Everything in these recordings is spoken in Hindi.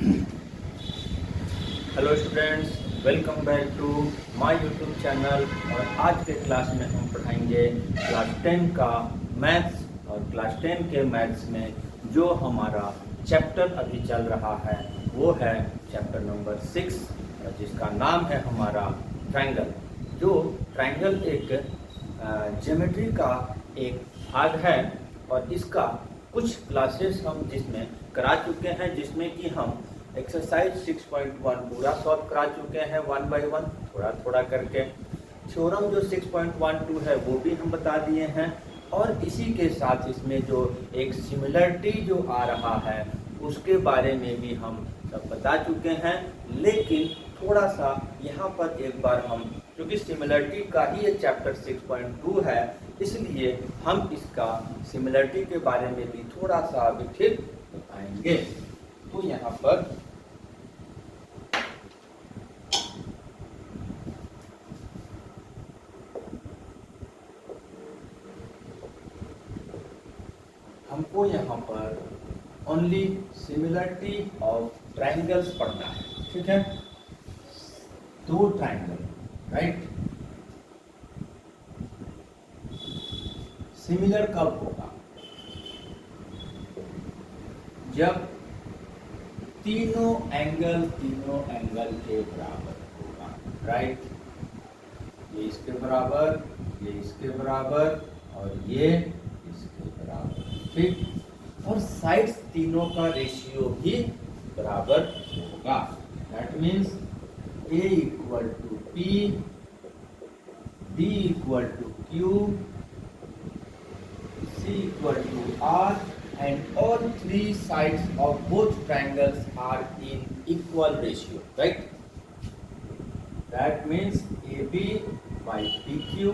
Hello students, welcome back to my YouTube channel. और आज के क्लास में हम पढ़ाएंगे क्लास 10 का मैथ्स। और क्लास 10 के मैथ्स में जो हमारा चैप्टर अभी चल रहा है वो है चैप्टर नंबर 6, जिसका नाम है हमारा ट्रायंगल। जो ट्रायंगल एक ज्योमेट्री का एक भाग है और इसका कुछ क्लासेस हम जिसमें करा चुके हैं, जिसमें कि हम एक्सरसाइज 6.1 पूरा सॉल्व करा चुके हैं 1 बाय 1 थोड़ा थोड़ा करके। थ्योरम जो 6.12 है वो भी हम बता दिए हैं। और इसी के साथ इसमें जो एक सिमिलरिटी जो आ रहा है उसके बारे में भी हम सब बता चुके हैं। लेकिन थोड़ा सा यहाँ पर एक बार हम, क्योंकि सिमिलरिटी का ही ये चैप्टर 6.2 है, इसलिए हम इसका सिमिलरिटी के बारे में भी थोड़ा सा अभी फिर बताएंगे। तो यहाँ पर हमको यहाँ पर ओनली सिमिलरिटी ऑफ ट्रायंगल्स पढ़ना है, ठीक है। दो ट्रायंगल, राइट। सिमिलर कब होगा? जब तीनों एंगल के बराबर होगा, राइट। ये इसके बराबर, ये इसके बराबर और ये इसके बराबर, ठीक। और साइड्स तीनों का रेशियो भी बराबर होगा। That means A equal to P, B equal to Q, C equal to R, and all three sides of both triangles are in equal ratio, right? That means AB by PQ,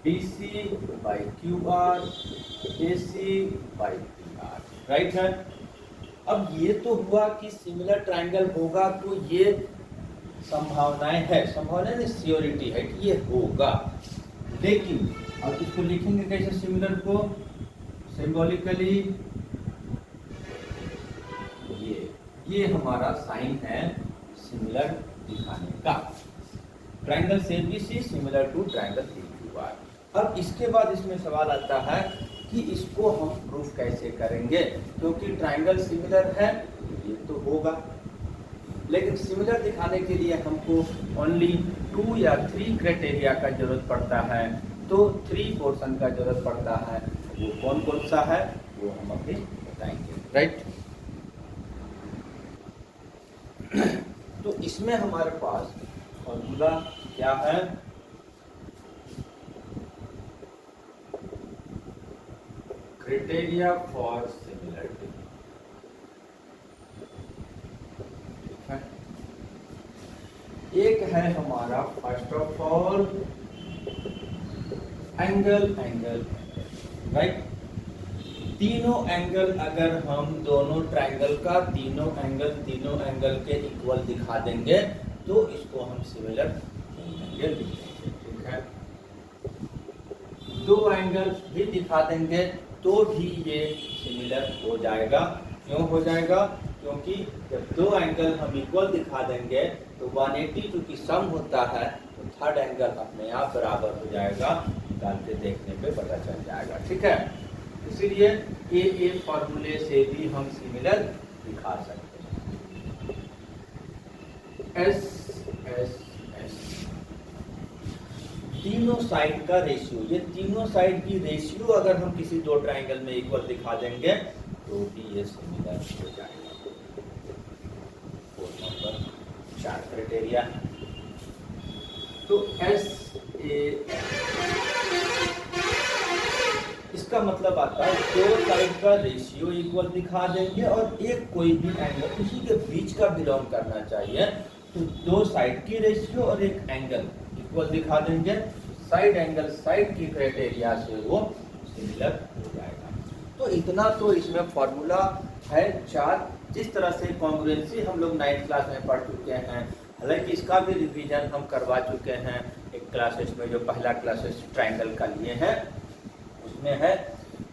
BC by QR, AC by PR, right है। अब ये तो हुआ कि सिमिलर ट्रायंगल होगा, तो ये संभावनाएं है, संभावनाएं नहीं, श्योरिटी है कि ये होगा। लेकिन अब इसको लिखेंगे कैसे? सिमिलर को सिंबॉलिकली ये हमारा साइन है सिमिलर दिखाने का। Triangle ABC similar to triangle PQR। अब इसके बाद इसमें सवाल आता है कि इसको हम प्रूफ कैसे करेंगे, क्योंकि ट्रायंगल सिमिलर है ये तो होगा, लेकिन सिमिलर दिखाने के लिए हमको ओनली 2 या 3 क्राइटेरिया का जरूरत पड़ता है। तो 3 पोर्शन का जरूरत पड़ता है। वो कौन कौन सा है वो हम अभी बताएंगे, राइट। तो इसमें हमारे पास फॉर्मूला क्या है? Criteria for similarity. एक है हमारा first of all angle, right. तीनों एंगल अगर हम दोनों ट्रायंगल का तीनों एंगल के इक्वल दिखा देंगे तो इसको हम सिमिलर एंगल लिखेंगे, ठीक है। दो एंगल भी दिखा देंगे तो भी ये सिमिलर हो जाएगा। क्यों हो जाएगा? क्योंकि जब दो एंगल हम इक्वल दिखा देंगे तो 180 चूंकि सम होता है तो थर्ड एंगल अपने आप बराबर हो जाएगा, निकाल के देखने पे पता चल जाएगा, ठीक है। इसीलिए ये फॉर्मूले से भी हम सिमिलर दिखा सकते हैं। एस तीनों साइड का रेशियो, ये तीनों साइड की रेशियो अगर हम किसी दो ट्रायंगल में इक्वल दिखा देंगे तो भी ये सिमिलर हो जाएगा। 4 क्राइटेरिया। तो इसका मतलब आता है दो साइड का रेशियो इक्वल दिखा देंगे और एक कोई भी एंगल उसी के बीच का बिलोंग करना चाहिए। तो दो साइड की रेशियो और एक एंगल इक्वल दिखा देंगे, साइड एंगल साइड की क्राइटेरिया से वो सिमिलर हो जाएगा। तो इतना तो इसमें फॉर्मूला है 4। जिस तरह से कॉन्ग्रुएंसी हम लोग 9th क्लास में पढ़ चुके हैं, हालांकि इसका भी रिवीजन हम करवा चुके हैं एक क्लासेस में, जो पहला क्लासेस ट्रायंगल का लिए हैं उसमें है,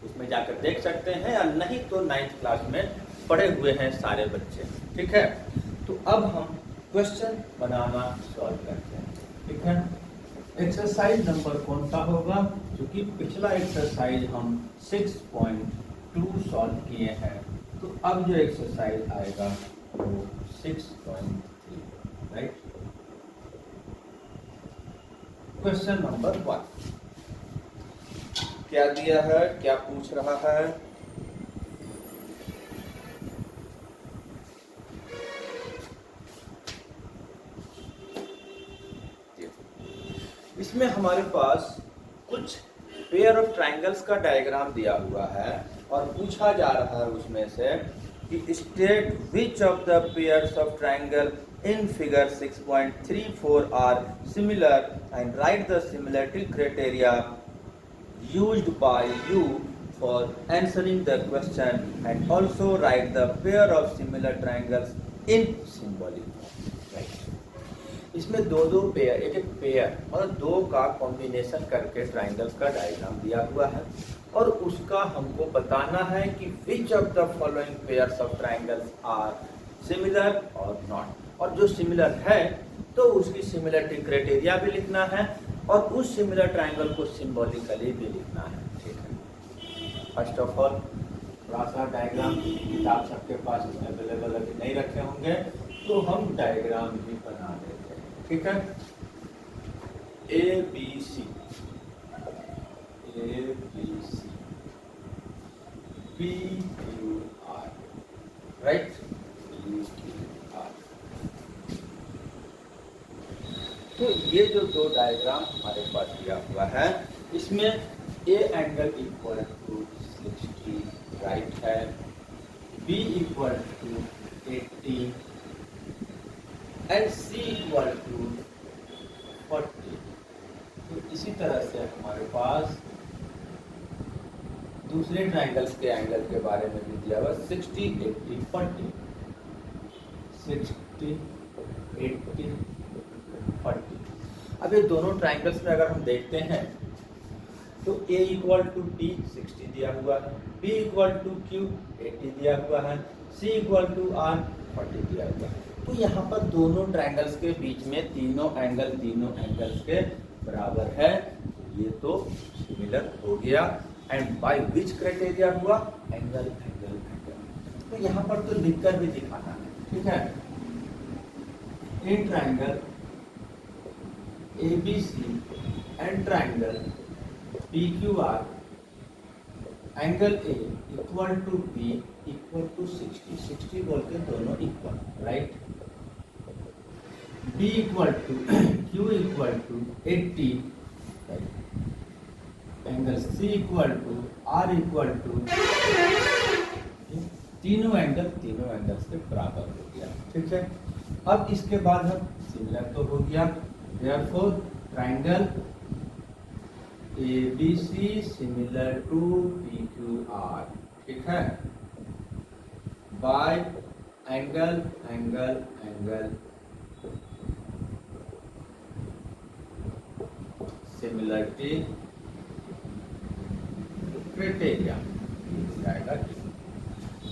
उसमें जाकर देख सकते हैं, या नहीं तो 9th क्लास में पढ़े हुए हैं सारे बच्चे, ठीक है। तो अब हम क्वेश्चन बनाना सॉल्व करते हैं, ठीक है। एक्सरसाइज नंबर कौन सा होगा, क्योंकि पिछला एक्सरसाइज हम 6.2 सॉल्व किए हैं, तो अब जो एक्सरसाइज आएगा वो 6.3, राइट। क्वेश्चन नंबर 1 क्या दिया है, क्या पूछ रहा है। इसमें हमारे पास कुछ पेयर ऑफ ट्राइंगल्स का डायग्राम दिया हुआ है और पूछा जा रहा है उसमें से कि state which of the pairs of triangle in figure 6.34 are similar and write the similarity criteria used by you for answering the question and also write the pair of similar triangles in symbolic form, right। इसमें दो पेयर, एक पेयर मतलब दो का कॉम्बिनेशन करके ट्राइंगल्स का डायग्राम दिया हुआ है और उसका हमको बताना है कि which of the following pairs of triangles are similar और नॉट, और जो सिमिलर है तो उसकी सिमिलरिटी क्राइटेरिया भी लिखना है और उस सिमिलर ट्राइंगल को सिंबॉलिकली भी लिखना है, ठीक है। फर्स्ट ऑफ ऑल थोड़ा सा डायग्राम किताब सबके पास अवेलेबल अभी नहीं रखे होंगे तो हम डायग्राम भी बना देते हैं, ठीक है। A B C P Q R, right. तो ये जो दो डायग्राम हमारे पास दिया हुआ है इसमें A angle equal to 60 right है, B equal to 80 and C equal to 40। तो इसी तरह से हमारे पास दूसरे ट्राइंगल्स के एंगल के बारे में भी दिया हुआ 60, 80, 40, 60, 80, 40। अब ये दोनों ट्राइंगल्स में अगर हम देखते हैं तो A इक्वल टू टी 60 दिया हुआ है, B इक्वल टू क्यू 80 दिया हुआ है, C इक्वल टू आर 40 दिया हुआ है। तो यहाँ पर दोनों ट्राइंगल्स के बीच में तीनों एंगल्स के बराबर है, ये तो सिमिलर हो गया। एंड बाय विच क्राइटेरिया हुआ, एंगल। तो यहाँ पर तो लिखकर भी दिखाना है, ठीक है। In triangle ABC and triangle PQR, angle A equal to B equal to 60, 60 बोल के दोनों equal, right. B equal to Q equal to 80, angle C equal to R equal to, तीनों एंगल्स के बराबर हो गया, ठीक है। अब इसके बाद हम सिमिलर तो हो गया, therefore triangle ABC similar to PQR, ठीक है। by angle similarity criteria जाएगा।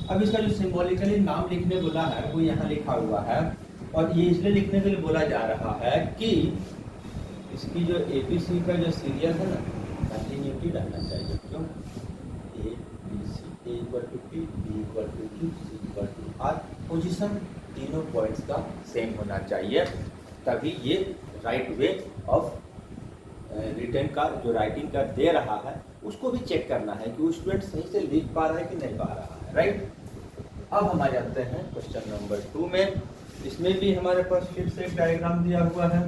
अब इसका जो सिंबॉलिकली नाम लिखने बोला है वो यहाँ लिखा हुआ है और ये इसलिए लिखने के लिए बोला जा रहा है कि इसकी जो ABC का जो सीरियल है ना कंटिन्यूटी रहना चाहिए। क्यों? A B C, A equal to P, B equal to Q, C equal to R, position तीनों पॉइंट्स का सेम होना चाहिए, तभी ये राइट वे ऑफ रिटर्न का जो राइटिंग का दे रहा है उसको भी चेक करना है कि वो स्टूडेंट सही से लिख पा रहा है कि नहीं पा रहा है, राइट। अब हम आ जाते हैं क्वेश्चन नंबर 2 में। इसमें भी हमारे पास फिर से एक डायग्राम दिया हुआ है,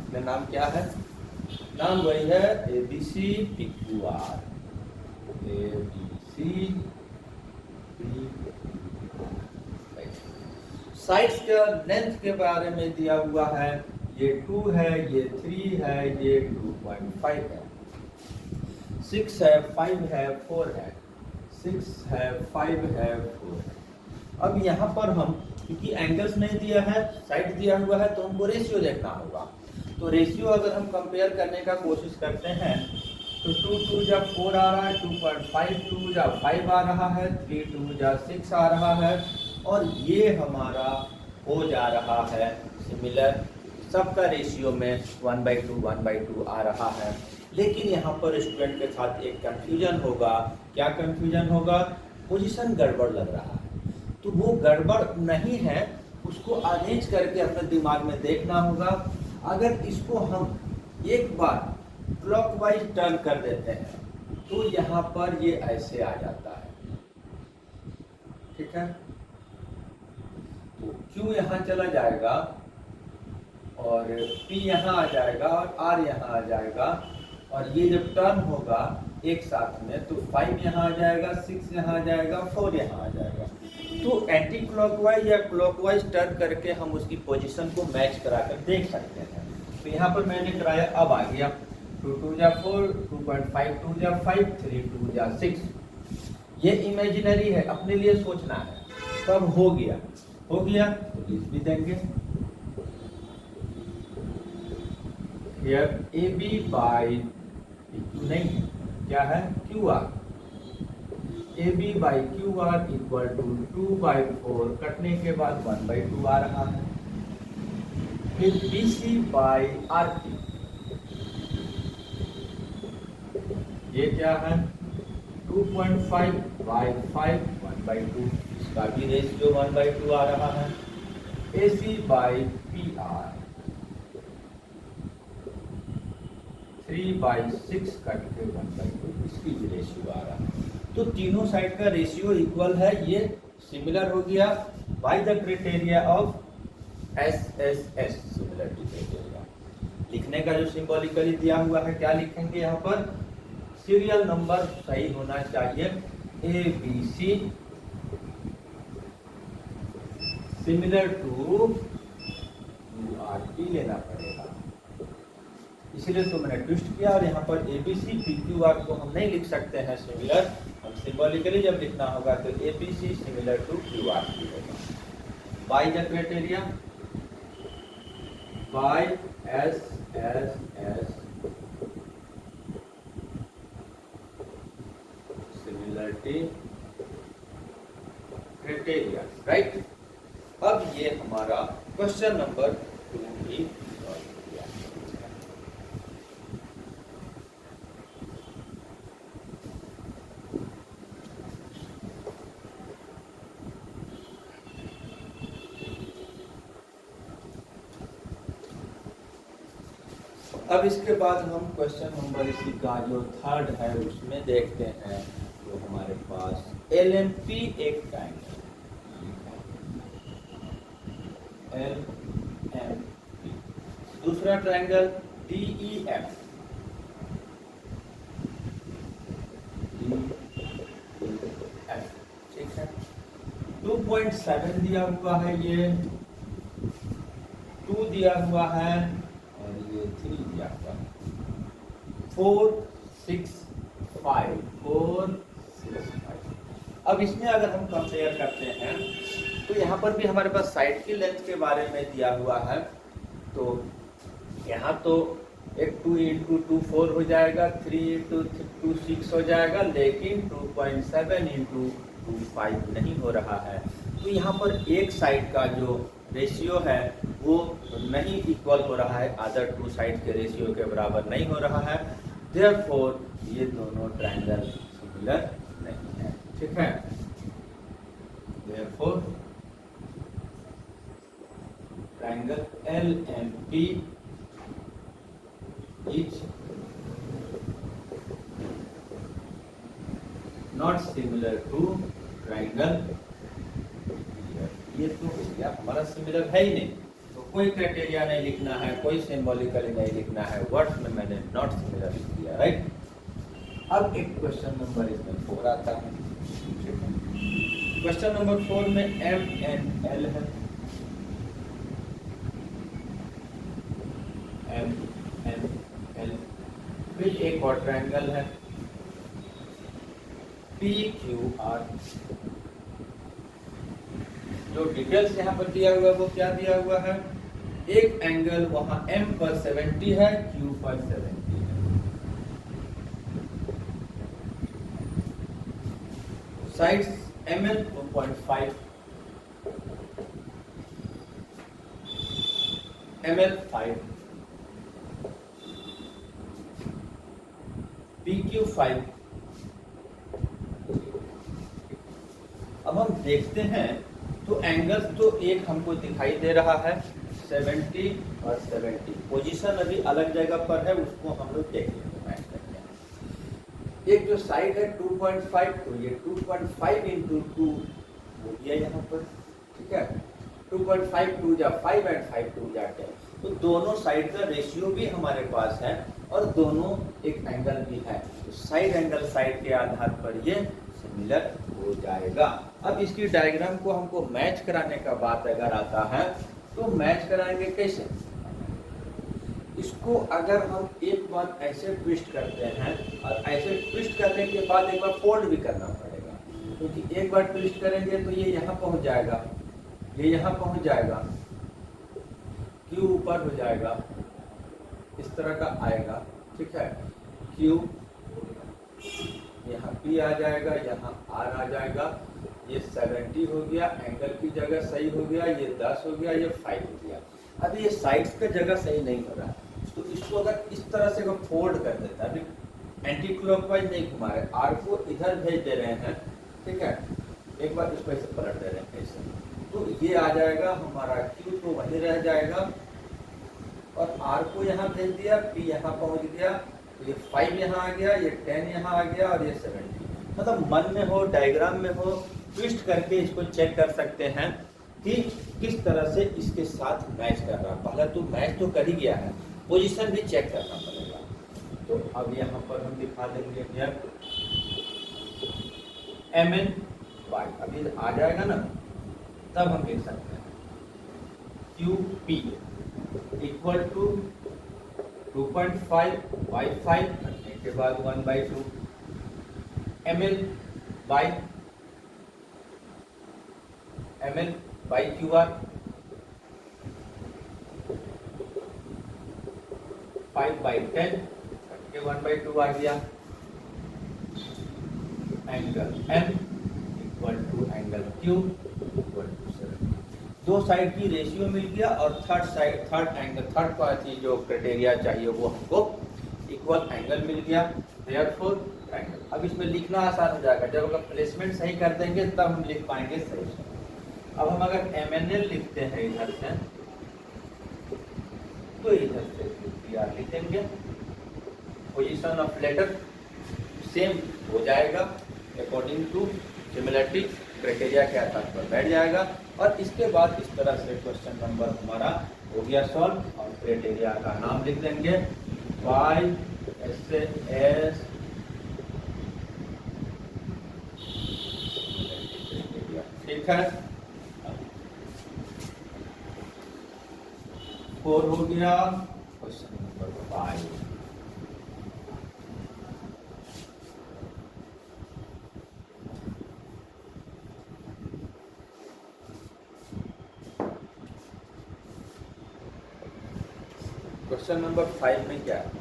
इसमें नाम क्या है, नाम वही है ABC PQR, ABC साइड्स के लेंथ के बारे में दिया हुआ है, ये 2 है, ये 3 है, ये 2.5 है, 6 है, 5 है, 4 है, 6 है, 5 है, 4 है। अब यहाँ पर हम क्योंकि एंगल्स नहीं दिया है, साइड दिया हुआ है, तो हमको रेशियो देखना होगा। तो रेशियो अगर हम कंपेयर करने का कोशिश करते हैं तो 2 2 जब 4 आ रहा है, 2.5 2 जब 5 आ रहा है, 3 2 जब 6 आ रहा है, और ये हमारा हो जा रहा है सिमिलर, सबका रेशियो में 1/2 आ रहा है। लेकिन यहाँ पर स्टूडेंट के साथ एक कंफ्यूजन होगा। क्या कंफ्यूजन होगा? पोजीशन गड़बड़ लग रहा है, तो वो गड़बड़ नहीं है, उसको अरेंज करके अपने दिमाग में देखना होगा। अगर इसको हम एक बार क्लॉकवाइज टर्न कर देते हैं तो यहाँ पर ये ऐसे आ जाता है, ठीक है। तो Q यहाँ चला जाएगा और P यहाँ आ जाएगा और R यहाँ आ जाएगा, और ये जब टर्न होगा एक साथ में तो 5 यहाँ आ जाएगा, 6 यहाँ आ जाएगा, 4 यहाँ आ जाएगा। तो एंटी क्लॉकवाइज या क्लॉकवाइज टर्न करके हम उसकी पोजीशन को मैच कराकर देख सकते हैं। तो यहाँ पर मैंने कराया, अब आ गया 2 2 जा 4, 2.5 2 जा 5, 3 2 जा 6। ये इमेजिनरी है, अपने लिए सोचना है। तब हो गया तो लिख भी देंगे here AB by PQ नहीं है, क्या है? QR। AB by QR equal to 2/4, कटने के बाद 1/2 आ रहा है। फिर BC by RP, ये क्या है? 2.5/5 1/2, इसका भी रेशियो 1/2 आ रहा है। AC by PR 3/6 कट के 1/2, इसकी भी रेशियो आ रहा है। तो तीनों साइड का रेशियो इक्वल है, ये सिमिलर हो गया bye the criteria of SSS, similarity criteria. लिखने का जो सिंबॉलिकली दिया हुआ है, क्या लिखेंगे यहाँ पर? सीरियल नंबर सही होना चाहिए, ABC सिमिलर टू QRP लेना पड़ेगा, इसलिए तो मैंने ट्विस्ट किया। और यहाँ पर ABC PQR को हम नहीं लिख सकते हैं सिमिलर, हम सिंबॉलिकली जब लिखना होगा तो ABC सिमिलर टू QRP होगा by the criteria, by SSS similarity criteria, right. अब ये हमारा क्वेश्चन नंबर 2 भी सॉल्व किया। अब इसके बाद हम क्वेश्चन नंबर इसी का जो थर्ड है उसमें देखते हैं। तो हमारे पास LMP एक ट्रायंगल, LMP, दूसरा ट्रायंगल DEF, ठीक है। 2.7 दिया हुआ है, ये 2 दिया हुआ है और ये 3 दिया हुआ है। 4 6 5, 4 6 5। अब इसमें अगर हम कंपेयर करते हैं तो यहाँ पर भी हमारे पास साइड की लेंथ के बारे में दिया हुआ है। तो यहाँ तो एक 2 × 2 4 हो जाएगा, 3 × 2 6 हो जाएगा, लेकिन 2.7 × 2 5 नहीं हो रहा है। तो यहाँ पर एक साइड का जो रेशियो है वो नहीं इक्वल हो रहा है, अदर 2 साइड के रेशियो के बराबर नहीं हो रहा है। देयरफॉर ये दोनों ट्रायंगल सिमिलर नहीं है, ठीक है। Therefore triangle LMP is not similar to triangle। ये तो हो गया हमारा, सिमिलर है ही नहीं, तो कोई क्राइटेरिया नहीं लिखना है, कोई सिंबॉलिकली नहीं लिखना है, वर्ड्स में मैंने नॉट सिमिलर लिख दिया, राइट। अब एक क्वेश्चन नंबर इसमें 4 आता है। क्वेश्चन नंबर 4 में MNL है, MNL, फिर एक और ट्रायंगल है PQR। जो डिटेल्स यहाँ पर दिया हुआ है वो क्या दिया हुआ है? एक एंगल वहां M पर 70 है, Q पर 70 है। Sides ML 2.5, ML 5, PQ 5। अब हम देखते हैं तो एंगल्स तो एक हमको दिखाई दे रहा है 70 और 70, पोजीशन अभी अलग जगह पर है, उसको हम लोग देख लेंगे मैच करके। एक जो साइड है 2.5, तो ये 2.5 इंटू 2 हो गया यहाँ पर, ठीक है। 2.5 2 जा 5 एंड 5 2 जा 10, तो दोनों साइड का रेशियो भी हमारे पास है और दोनों एक एंगल भी है, तो साइड एंगल साइड के आधार पर ये सिमिलर हो जाएगा। अब इसकी डायग्राम को हमको मैच कराने का बात अगर आता है तो मैच कराएंगे कैसे? इसको अगर हम एक बार ऐसे ट्विस्ट करते हैं और ऐसे ट्विस्ट करने के बाद एक बार फोल्ड भी करना पड़ेगा, क्योंकि एक बार ट्विस्ट करेंगे तो ये यहाँ पहुँच जाएगा, ये यहाँ पहुँच जाएगा, Q ऊपर हो जाएगा, इस तरह का आएगा, ठीक है। Q यहाँ P आ जाएगा, यहाँ R आ जाएगा, ये 70 हो गया, एंगल की जगह सही हो गया, ये 10 हो गया, ये 5 हो गया। अभी ये साइड्स का जगह सही नहीं हो रहा है, तो इसको अगर इस तरह से अगर फोल्ड कर देता है, अभी एंटी क्लॉकवाइज नहीं घुमा रहे, R को इधर भेज दे रहे हैं, ठीक है, एक बार इसको ऐसे पलट दे रहे हैं ऐसे, तो ये आ जाएगा हमारा Q, तो वहीं रह जाएगा, और R को यहाँ भेज दिया, P यहाँ पहुँच गया, तो ये 5 यहाँ आ गया, ये 10 यहाँ आ गया, और ये 70। मतलब मन में हो, डायग्राम में हो, ट्विस्ट करके इसको चेक कर सकते हैं कि किस तरह से इसके साथ मैच कर रहा है। पहले तो मैच तो कर ही गया है, पोजीशन भी चेक करना पड़ेगा। तो अब यहाँ पर हम दिखा देंगे MN Y, अभी आ जाएगा ना, तब हम लिख सकते हैं QP इक्वल टू 2.5 by 5 करने के बाद 1/2 ML by QR 5/10 करके 1/2 आ गया। Angle M equal to angle Q equal to 7। दो साइड की रेशियो मिल गया, और थर्ड पार्टी जो क्राइटेरिया चाहिए वो हमको इक्वल एंगल मिल गया, देयरफॉर एंगल। अब इसमें लिखना आसान हो जाएगा, जब अगर प्लेसमेंट सही कर देंगे तब हम लिख पाएंगे सही से। अब हम अगर MNL लिखते हैं इधर से, तो इधर से PR लिखेंगे, पोजीशन ऑफ लेटर सेम हो जाएगा अकॉर्डिंग टू सिमिलरिटी क्राइटेरिया के आधार पर बैठ जाएगा। और इसके बाद इस तरह से क्वेश्चन नंबर हमारा हो गया सॉल्व, और क्राइटेरिया का नाम लिख देंगे YSAS ठीक है। 4 हो गया, क्वेश्चन नंबर 5। क्वेश्चन नंबर 5 में क्या है?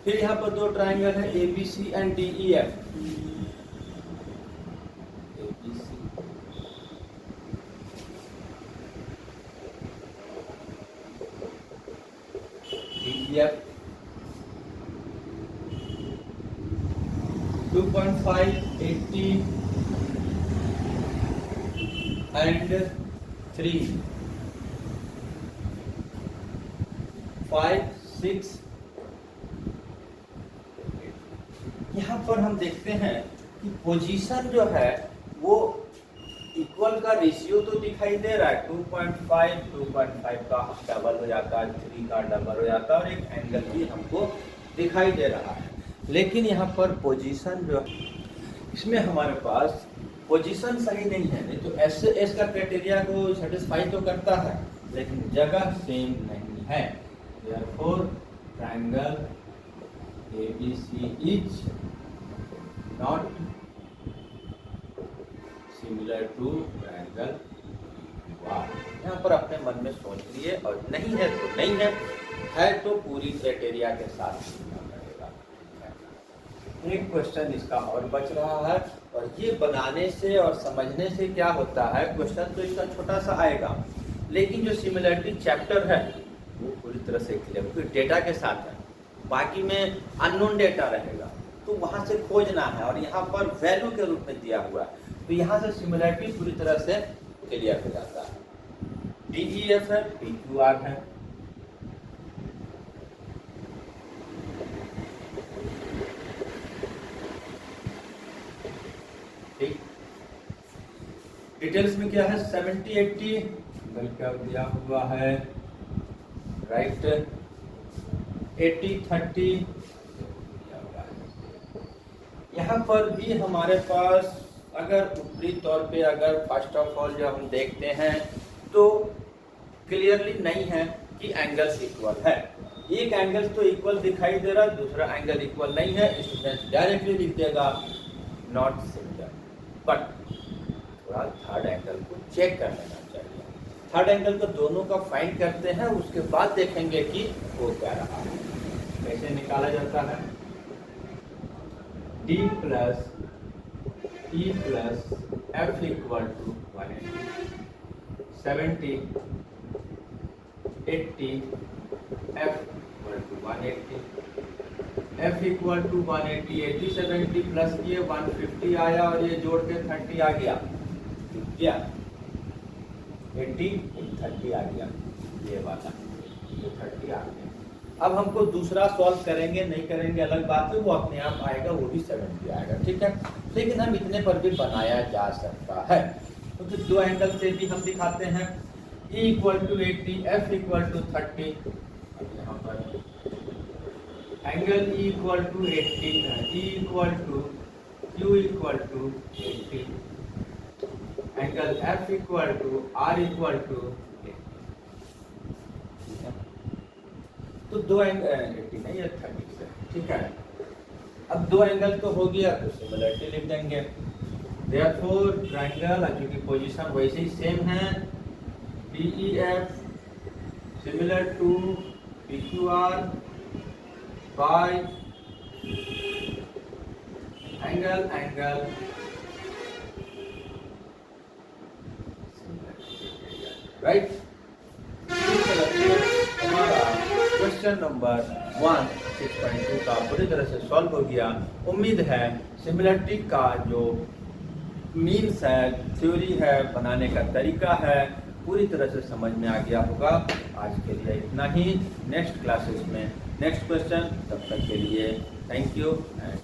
फिर यहाँ पर दो ट्राइंगल है ABC and DEF। ABC DEF 2.5 80 and 3 5 6। यहाँ पर हम देखते हैं कि पोजीशन जो है वो इक्वल का रेशियो तो दिखाई दे रहा है, 2.5 का डबल हो जाता है, 3 का डबल हो जाता है, और एक एंगल भी हमको दिखाई दे रहा है। लेकिन यहाँ पर पोजीशन जो इसमें हमारे पास पोजीशन सही नहीं है, नहीं तो एस का क्राइटेरिया को सेटिस्फाई तो करता है, लेकिन जगह सेम नहीं है। Therefore, triangle ABC is not similar to triangle Y। यहाँ पर अपने मन में सोच लिए, और नहीं है तो नहीं है तो पूरी क्राइटेरिया के साथ चलना पड़ेगा। एक क्वेश्चन इसका और बच रहा है, और और ये बनाने से और समझने से क्या होता है, क्वेश्चन तो इसका छोटा सा आएगा, लेकिन जो सिमिलरिटी चैप्टर है वो पूरी तरह से क्लियर, क्योंकि डेटा के साथ है, बाकी में अननोन डेटा रहेगा, तो वहाँ से खोजना है, और यहाँ पर वैल्यू के रूप में दिया हुआ है, तो यहाँ से सिमिलरिटी पूरी तरह से क्लियर हो जाता है। DEF है, PQR है, ठीक। डिटेल्स में क्या है, 70-80 क्या दिया हुआ है, राइट, 80-30 यहाँ पर भी हमारे पास अगर ऊपरी तौर पे अगर फर्स्ट ऑफ ऑल जब हम देखते हैं तो क्लियरली नहीं है कि एंगल्स इक्वल है। एक एंगल तो इक्वल दिखाई दे रहा है, दूसरा एंगल इक्वल नहीं है, स्टूडेंट डायरेक्टली लिख देगा नॉट सिमिलर, बट थोड़ा थर्ड एंगल को चेक कर लेना चाहिए। थर्ड एंगल को दोनों का फाइंड करते हैं, उसके बाद देखेंगे कि वो क्या रहा है। कैसे निकाला जाता है, D plus E plus F equal to 180, 70, 80, F equal to 180, F equal to 180, 80 70 plus ये 150 आया, और ये जोड़ के 30 आ गया, क्या 80 30 आ गया, ये वाला ये 30 आ गया। अब हमको दूसरा सॉल्व करेंगे नहीं करेंगे अलग बात है, वो अपने आप आएगा, वो भी 70 आएगा, ठीक है, लेकिन हम इतने पर भी बनाया जा सकता है। तो दो एंगल से भी हम दिखाते हैं, E equal to 80, F equal to 30, यहाँ पर angle E equal to 80, E equal to Q equal to 80, angle F equal to R equal to, तो दो एंगल 80 नहीं है 30 से, ठीक है। अब दो एंगल तो हो गया, तो सिमिलरिटी लिख देंगे, देयरफॉर ट्रायंगल क्योंकि पोजीशन वैसे ही सेम है, DEF similar to PQR by angle right. हमारा क्वेश्चन नंबर 1 6.2 का पूरी तरह से सॉल्व हो गया। उम्मीद है सिमिलरिटी का जो मीन्स है, थ्योरी है, बनाने का तरीका है, पूरी तरह से समझ में आ गया होगा। आज के लिए इतना ही, नेक्स्ट क्लासेस में नेक्स्ट क्वेश्चन, तब तक के लिए थैंक यू एंड